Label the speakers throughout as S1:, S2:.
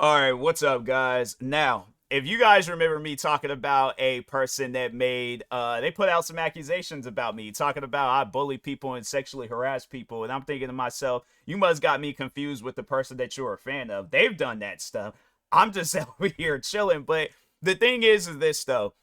S1: All right, what's up, guys? Now, if you guys remember me talking about a person that they put out some accusations about me, talking about I bully people and sexually harass people, and I'm thinking to myself, you must got me confused with the person that you're a fan of. They've done that stuff. I'm just over here chilling. But the thing is this though.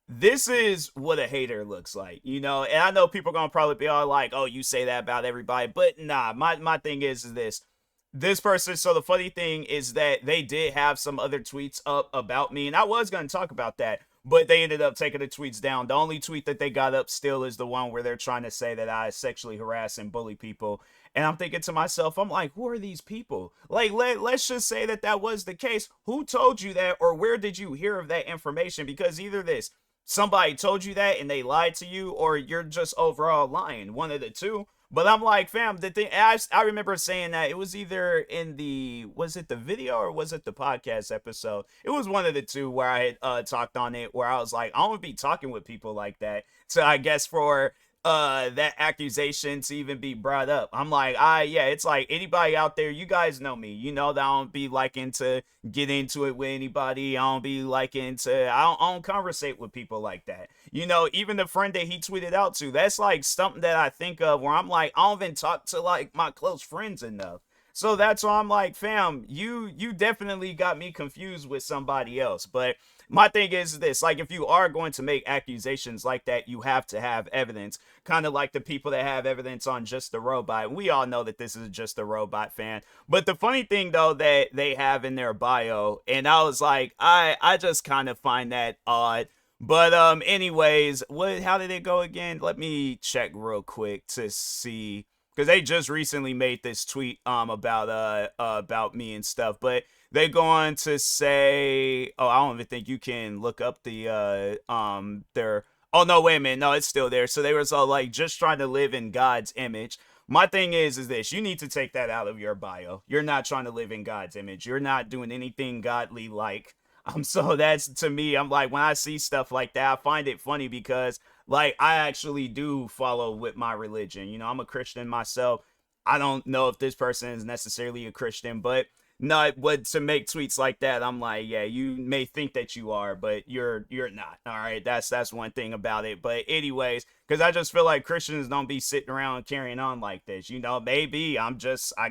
S1: This is what a hater looks like, and I know people are gonna probably be all like, oh, you say that about everybody, but nah, my thing is this person. So the funny thing is that they did have some other tweets up about me, and I was going to talk about that, but they ended up taking the tweets down. The only tweet that they got up still is the one where they're trying to say that I sexually harass and bully people. And I'm thinking to myself, I'm like, who are these people? Like, let's just say that that was the case. Who told you that, or where did you hear of that information? Because either this, somebody told you that and they lied to you, or you're just overall lying. One of the two. But I'm like, fam, the thing I remember saying that it was either in was it the video or was it the podcast episode? It was one of the two where I had talked on it, where I was like, I don't be talking with people like that. So I guess for that accusation to even be brought up, I'm like, yeah, it's like anybody out there, you guys know me, you know that I don't be liking to get into it with anybody. I don't be liking to I don't conversate with people like that. Even the friend that he tweeted out to, that's like something that I think of where I'm like, I don't even talk to like my close friends enough. So that's why I'm like, fam, you definitely got me confused with somebody else. But my thing is this, like, if you are going to make accusations like that, you have to have evidence, kind of like the people that have evidence on Just a Robot. We all know that this is Just a Robot fan. But the funny thing though that they have in their bio, and I was like, I just kind of find that odd. But anyways, how did it go again? Let me check real quick to see, because they just recently made this tweet about me and stuff. But they go on to say, oh, I don't even think you can look up their, oh no, wait a minute, no, it's still there. So they was all like, just trying to live in God's image. My thing is this, you need to take that out of your bio. You're not trying to live in God's image. You're not doing anything godly like. So that's, to me, I'm like, when I see stuff like that, I find it funny because like I actually do follow with my religion. I'm a Christian myself. I don't know if this person is necessarily a Christian, but not what to make tweets like that. I'm like, yeah, you may think that you are, but you're not. All right, that's one thing about it. But anyways, because I just feel like Christians don't be sitting around carrying on like this. Maybe I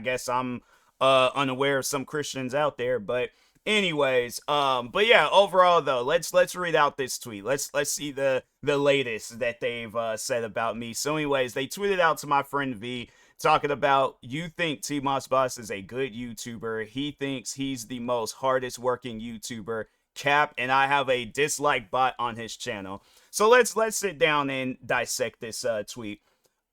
S1: guess I'm unaware of some Christians out there, but anyways, but yeah, overall though, let's read out this tweet. Let's see the latest that they've said about me. So anyways, they tweeted out to my friend V, talking about, you think TMossBoss is a good YouTuber. He thinks he's the most hardest working YouTuber. Cap, and I have a dislike bot on his channel. So let's sit down and dissect this tweet.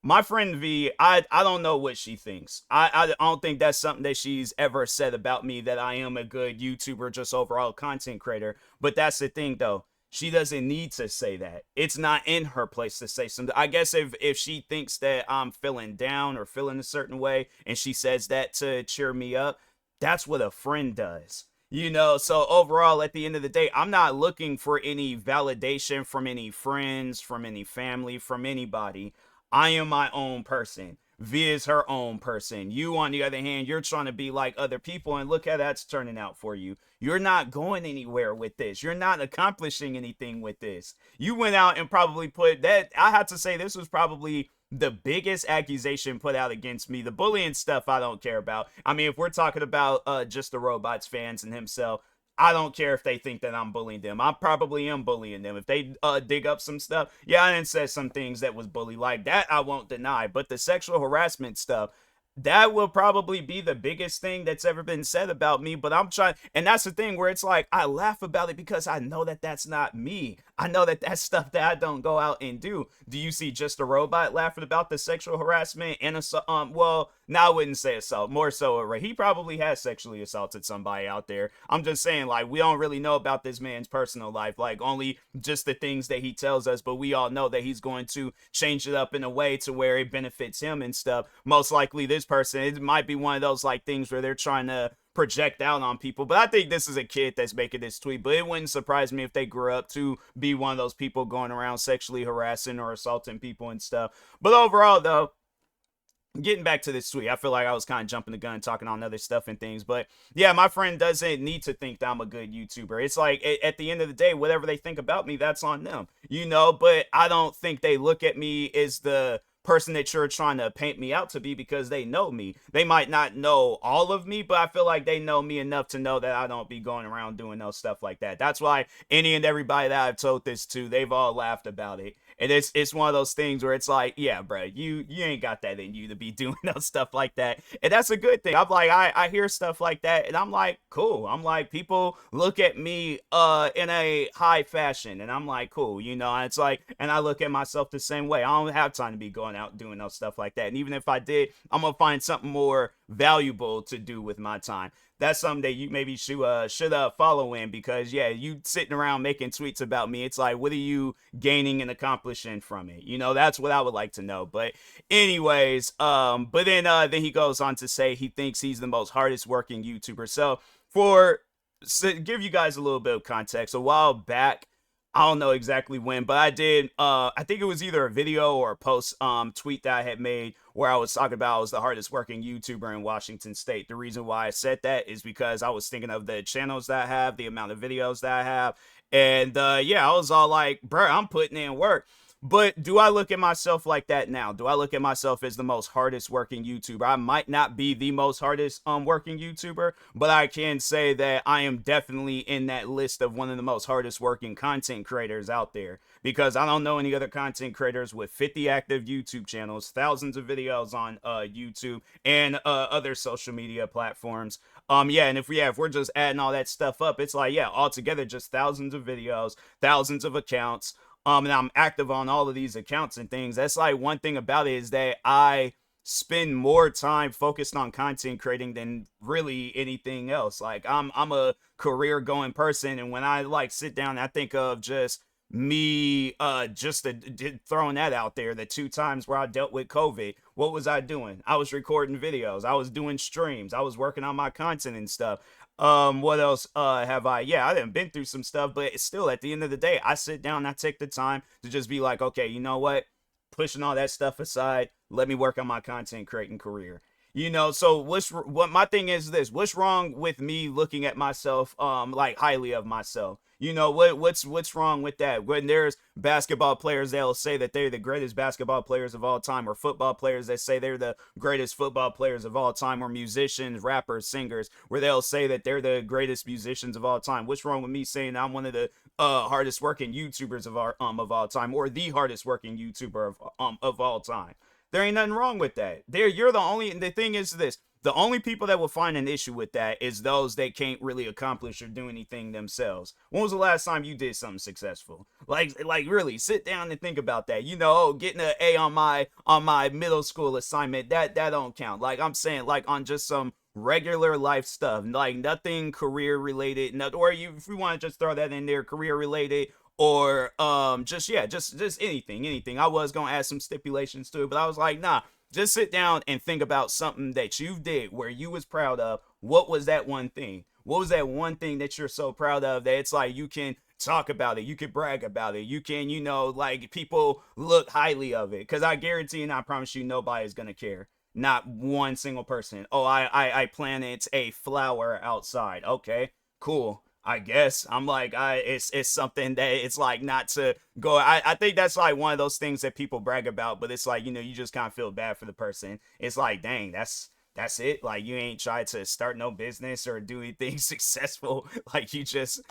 S1: My friend V, I don't know what she thinks. I don't think that's something that she's ever said about me, that I am a good YouTuber, just overall content creator. But that's the thing though. She doesn't need to say that. It's not in her place to say something. I guess if she thinks that I'm feeling down or feeling a certain way and she says that to cheer me up, that's what a friend does. So overall, at the end of the day, I'm not looking for any validation from any friends, from any family, from anybody. I am my own person. V is her own person. You, on the other hand, you're trying to be like other people, and look how that's turning out for you. You're not going anywhere with this. You're not accomplishing anything with this. You went out and probably put that. I have to say, this was probably the biggest accusation put out against me. The bullying stuff, I don't care about. I mean, if we're talking about Just the Robots fans and himself, I don't care if they think that I'm bullying them. I probably am bullying them. If they dig up some stuff, yeah, I didn't say some things that was bully like that. I won't deny. But the sexual harassment stuff, that will probably be the biggest thing that's ever been said about me. But I'm trying, and that's the thing where it's like I laugh about it because I know that that's not me. I know that that's stuff that I don't go out and do. Do you see Just a Robot laughing about the sexual harassment and well, now I wouldn't say assault, more so right. He probably has sexually assaulted somebody out there. I'm just saying, like, we don't really know about this man's personal life, like only just the things that he tells us, but we all know that he's going to change it up in a way to where it benefits him and stuff. Most likely this person, it might be one of those like things where they're trying to project out on people. But I think this is a kid that's making this tweet, but it wouldn't surprise me if they grew up to be one of those people going around sexually harassing or assaulting people and stuff. But overall though, getting back to this tweet, I feel like I was kind of jumping the gun talking on other stuff and things, but yeah, my friend doesn't need to think that I'm a good YouTuber. It's like at the end of the day, whatever they think about me, that's on them, but I don't think they look at me as the person that you're trying to paint me out to be, because they know me. They might not know all of me, but I feel like they know me enough to know that I don't be going around doing no stuff like that. That's why any and everybody that I've told this to, they've all laughed about it. And it's one of those things where it's like, yeah, bro, you ain't got that in you to be doing no stuff like that. And that's a good thing. I'm like, I hear stuff like that, and I'm like, cool. I'm like, people look at me in a high fashion, and I'm like, cool, and it's like, and I look at myself the same way. I don't have time to be going out doing no stuff like that. And even if I did, I'm gonna find something more valuable to do with my time. That's something that you maybe should follow in, because yeah, you sitting around making tweets about me, it's like, what are you gaining and accomplishing from it? That's what I would like to know. But anyways, but then he goes on to say he thinks he's the most hardest working YouTuber. So give you guys a little bit of context, a while back, I don't know exactly when, but I did, I think it was either a video or a post tweet that I had made where I was talking about I was the hardest working YouTuber in Washington State. The reason why I said that is because I was thinking of the channels that I have, the amount of videos that I have, and yeah, I was all like, bro, I'm putting in work. But do I look at myself like that now? Do I look at myself as the most hardest working YouTuber? I might not be the most hardest working YouTuber, but I can say that I am definitely in that list of one of the most hardest working content creators out there, because I don't know any other content creators with 50 active YouTube channels, thousands of videos on YouTube and other social media platforms. Yeah, and if we're just adding all that stuff up, it's like, yeah, altogether just thousands of videos, thousands of accounts. And I'm active on all of these accounts and things. That's like one thing about it, is that I spend more time focused on content creating than really anything else. Like I'm a career going person, and when I like sit down, I think of just me throwing that out there, the 2 times where I dealt with COVID, what was I doing? I was recording videos, I was doing streams, I was working on my content and stuff. What else have I? Yeah, I done been through some stuff, but still, at the end of the day, I sit down, I take the time to just be like, okay, you know what? Pushing all that stuff aside, let me work on my content creating career. So what my thing is this: what's wrong with me looking at myself like highly of myself? What's wrong with that? When there's basketball players that'll say that they're the greatest basketball players of all time, or football players that say they're the greatest football players of all time, or musicians, rappers, singers, where they'll say that they're the greatest musicians of all time. What's wrong with me saying I'm one of the hardest working YouTubers of all time, or the hardest working YouTuber of all time? There ain't nothing wrong with that. You're the only. The thing is this: the only people that will find an issue with that is those that can't really accomplish or do anything themselves. When was the last time you did something successful? Like really sit down and think about that. Getting an A on my middle school assignment, that don't count. Like I'm saying, like on just some regular life stuff, like nothing career related, or if you want to just throw that in there, career related, or just anything. I was gonna add some stipulations to it, but I was like, nah, just sit down and think about something that you did where you was proud of. What was that one thing? What was that one thing that you're so proud of that it's like you can talk about it, you can brag about it, you can, like people look highly of it? Because I guarantee and I promise you, nobody's gonna care. Not one single person. Oh, I planted a flower outside. Okay, cool. I guess I'm like, it's something that it's like not to go. I think that's like one of those things that people brag about, but it's like, you just kind of feel bad for the person. It's like, dang, that's it. Like you ain't tried to start no business or do anything successful. Like you just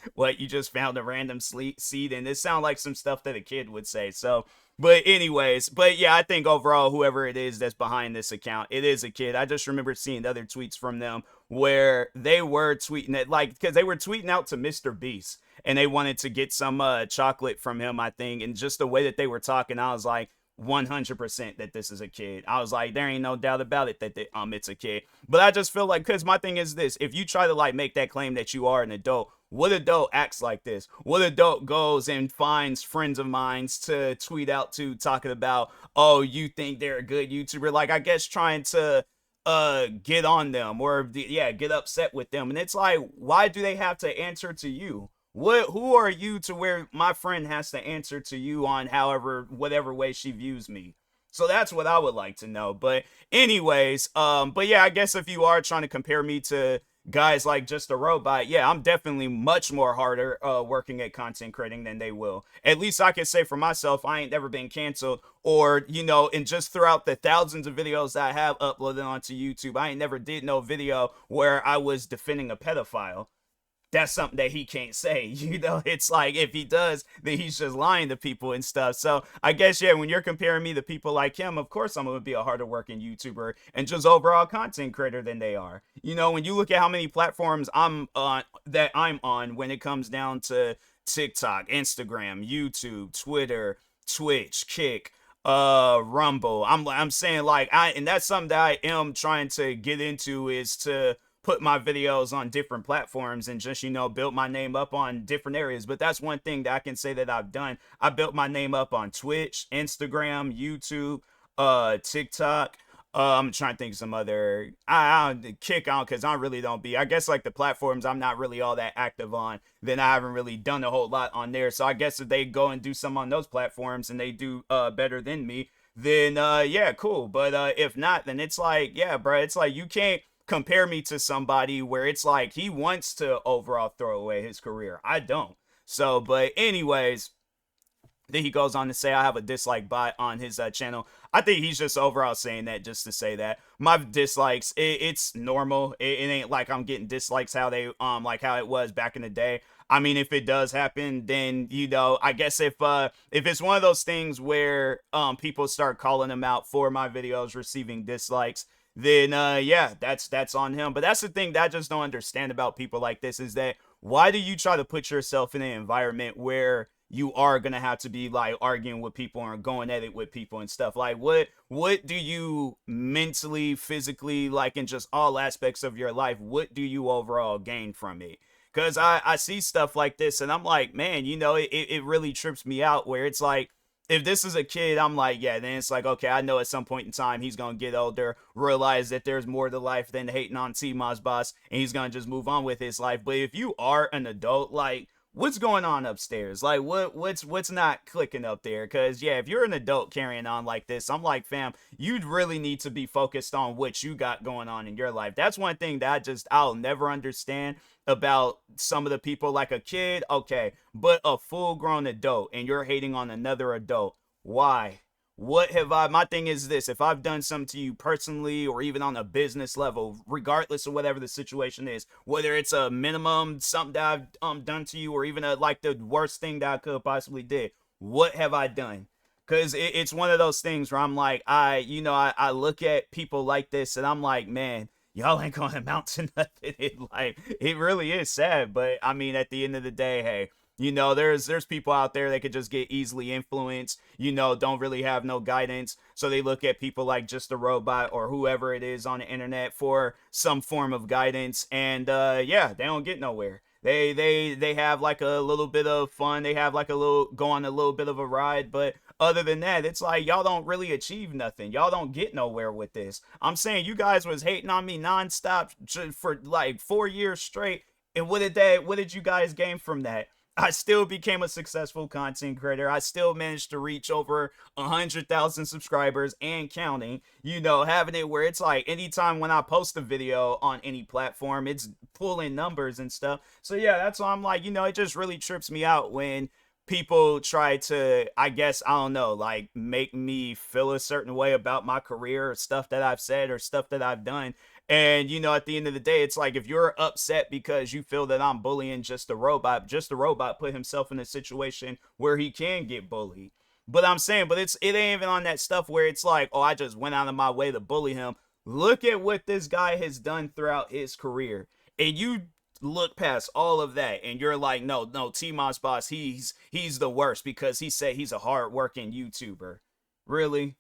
S1: found a random seed, and it sounds like some stuff that a kid would say. So, but anyways, yeah, I think overall, whoever it is that's behind this account, it is a kid. I just remember seeing other tweets from them where they were tweeting it, like, because they were tweeting out to Mr. Beast and they wanted to get some chocolate from him, I think. And just the way that they were talking, I was like, 100% that this is a kid. I was like, there ain't no doubt about it that it's a kid. But I just feel like, because my thing is this: if you try to like make that claim that you are an adult, what adult acts like this? What adult goes and finds friends of mine to tweet out to, talking about, oh, you think they're a good YouTuber? Like, I guess trying to get on them, or get upset with them. And it's like, why do they have to answer to you? Who are you to where my friend has to answer to you on whatever way she views me? So that's what I would like to know. But anyways, but yeah, I guess if you are trying to compare me to guys like Just a Robot, yeah, I'm definitely much more harder working at content creating than they will. At least I can say for myself, I ain't never been canceled, or and just throughout the thousands of videos that I have uploaded onto YouTube, I ain't never did no video where I was defending a pedophile. That's something that he can't say. It's like if he does, then he's just lying to people and stuff. So I guess, yeah, when you're comparing me to people like him, of course I'm going to be a harder working YouTuber and just overall content creator than they are. When you look at how many platforms I'm on when it comes down to TikTok, Instagram, YouTube, Twitter, Twitch, Kick, Rumble. I'm saying, like, and that's something that I am trying to get into, is to put my videos on different platforms and just build my name up on different areas. But that's one thing that I can say that I've done. I built my name up on Twitch, Instagram, YouTube, TikTok. I'm trying to think of some other. I don't kick on, because I really don't be. I guess like the platforms I'm not really all that active on, then I haven't really done a whole lot on there. So I guess if they go and do some on those platforms and they do better than me, then yeah, cool. But if not, then it's like, yeah, bro, it's like you can't compare me to somebody where it's like he wants to overall throw away his career. I don't. So, but anyways, then he goes on to say, I have a dislike bot on his channel. I think he's just overall saying that just to say that. My dislikes, it's normal. It ain't like I'm getting dislikes how they like how it was back in the day. I mean, if it does happen, then I guess if it's one of those things where people start calling him out for my videos receiving dislikes, then yeah, that's on him. But that's the thing that I just don't understand about people like this, is that why do you try to put yourself in an environment where you are gonna have to be like arguing with people or going at it with people and stuff? Like, what do you mentally, physically, like in just all aspects of your life, what do you overall gain from it? Because I see stuff like this and I'm like, man, it really trips me out, where it's like, if this is a kid, I'm like, yeah, then it's like, okay, I know at some point in time he's gonna get older, realize that there's more to life than hating on TMossBoss, and he's gonna just move on with his life. But if you are an adult, like, what's going on upstairs? Like, what's not clicking up there? Because yeah, if you're an adult carrying on like this, I'm like, fam, you'd really need to be focused on what you got going on in your life. That's one thing that I'll never understand about some of the people. Like a kid, okay, but a full grown adult, and you're hating on another adult. Why? What have I? My thing is this: if I've done something to you personally, or even on a business level, regardless of whatever the situation is, whether it's a minimum something that I've done to you, or even like the worst thing that I could possibly did, what have I done? Because it's one of those things where I'm like, I look at people like this and I'm like, man, y'all ain't gonna amount to nothing in life. It really is sad, but I mean, at the end of the day, hey, there's people out there that could just get easily influenced, don't really have no guidance. So they look at people like Just a Robot or whoever it is on the internet for some form of guidance, and yeah, they don't get nowhere. They have like a little bit of fun. They have like go on a little bit of a ride, but other than that, it's like y'all don't really achieve nothing. Y'all don't get nowhere with this. I'm saying you guys was hating on me nonstop for like 4 years straight, and what did you guys gain from that? I still became a successful content creator. I still managed to reach over 100,000 subscribers and counting. Having it where it's like anytime when I post a video on any platform, it's pulling numbers and stuff. So yeah, that's why I'm like, it just really trips me out when people try to, I guess, I don't know, like make me feel a certain way about my career or stuff that I've said or stuff that I've done. And at the end of the day, it's like, if you're upset because you feel that I'm bullying Just a Robot, Just a Robot put himself in a situation where he can get bullied. But I'm saying, but it ain't even on that stuff where it's like, oh, I just went out of my way to bully him. Look at what this guy has done throughout his career. And you look past all of that and you're like, no, TMossBoss, he's the worst because he said he's a hard-working YouTuber. Really?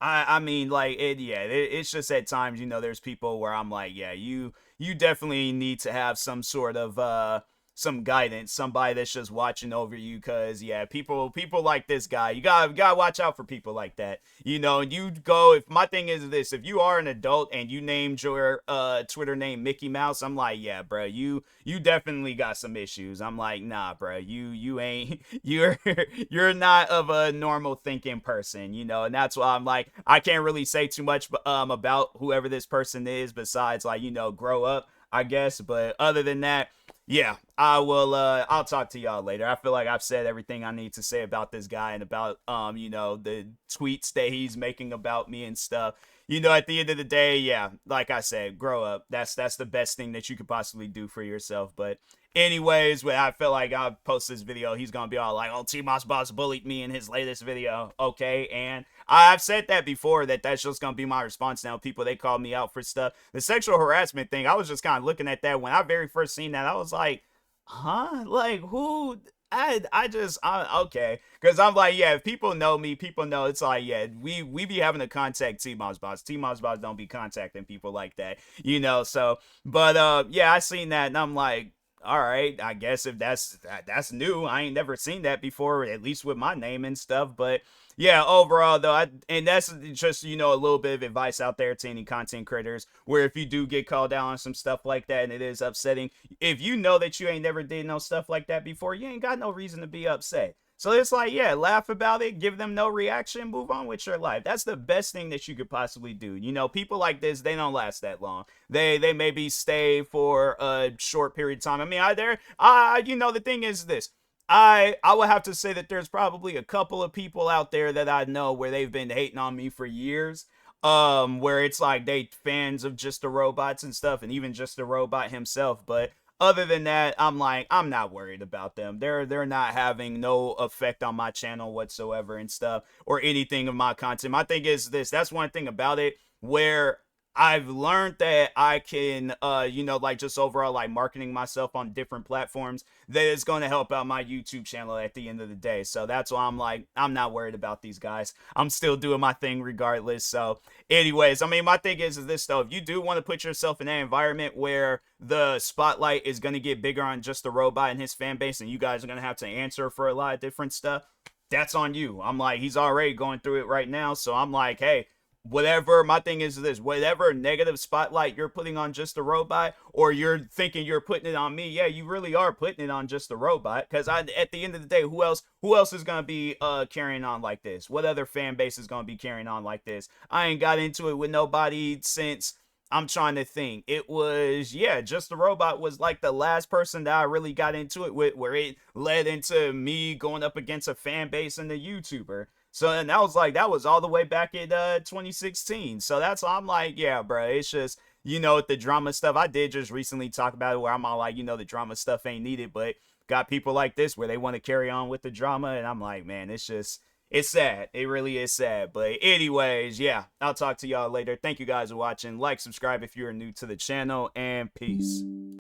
S1: I mean, like, it's just at times, there's people where I'm like, yeah, you definitely need to have some sort of some guidance, somebody that's just watching over you. Cause yeah, people like this guy, you gotta watch out for people like that. You know, and you go, if my thing is this, if you are an adult and you named your Twitter name Mickey Mouse, I'm like, yeah, bro, you definitely got some issues. I'm like, nah, bro, you ain't you're not of a normal thinking person, you know, and that's why I'm like, I can't really say too much about whoever this person is besides, like, you know, grow up, I guess. But other than that, yeah, I will I'll talk to y'all later. I feel like I've said everything I need to say about this guy and about you know, the tweets that he's making about me and stuff. You know, at the end of the day, yeah, like I said, grow up. That's the best thing that you could possibly do for yourself. But anyways, when I feel like I'll post this video, he's gonna be all like, "Oh, TMossBoss bullied me in his latest video." Okay, and I've said that before, that's just gonna be my response now. People, they call me out for stuff. The sexual harassment thing, I was just kind of looking at that when I very first seen that. I was like, huh? Like who? Okay, because I'm like, yeah, if people know me, people know it's like, yeah, we be having to contact TMossBoss. TMossBoss don't be contacting people like that, you know. So, but yeah, I seen that and I'm like, all right, I guess if that's new, I ain't never seen that before, at least with my name and stuff. But yeah, overall though, and that's just, you know, a little bit of advice out there to any content creators, where if you do get called out on some stuff like that and it is upsetting, if you know that you ain't never did no stuff like that before, you ain't got no reason to be upset. So it's like, yeah, laugh about it, give them no reaction, move on with your life. That's the best thing that you could possibly do. You know, people like this, they don't last that long. They maybe stay for a short period of time. I mean, you know, the thing is this. I would have to say that there's probably a couple of people out there that I know where they've been hating on me for years. Where it's like they fans of Just the Robots and stuff, and even Just the Robot himself. But other than that, I'm like, I'm not worried about them. They're not having no effect on my channel whatsoever and stuff, or anything of my content. My thing is this, that's one thing about it where I've learned that I can, you know, like just overall, like marketing myself on different platforms, that is going to help out my YouTube channel at the end of the day. So that's why I'm like, I'm not worried about these guys. I'm still doing my thing regardless. So, anyways, I mean, my thing is this though. If you do want to put yourself in an environment where the spotlight is going to get bigger on Just the Robot and his fan base, and you guys are going to have to answer for a lot of different stuff, that's on you. I'm like, he's already going through it right now. So I'm like, hey, whatever, my thing is this, whatever negative spotlight you're putting on Just a Robot, or you're thinking you're putting it on me, yeah, you really are putting it on Just a Robot. Because at the end of the day, who else is gonna be carrying on like this? What other fan base is gonna be carrying on like this? I ain't got into it with nobody since, I'm trying to think, it was, yeah, Just a Robot was like the last person that I really got into it with, where it led into me going up against a fan base and a YouTuber. So, and that was all the way back in 2016. So that's why I'm like, yeah, bro, it's just, you know, the drama stuff. I did just recently talk about it where I'm all like, you know, the drama stuff ain't needed, but got people like this where they want to carry on with the drama. And I'm like, man, it's sad. It really is sad. But anyways, yeah, I'll talk to y'all later. Thank you guys for watching. Like, subscribe if you're new to the channel, and peace.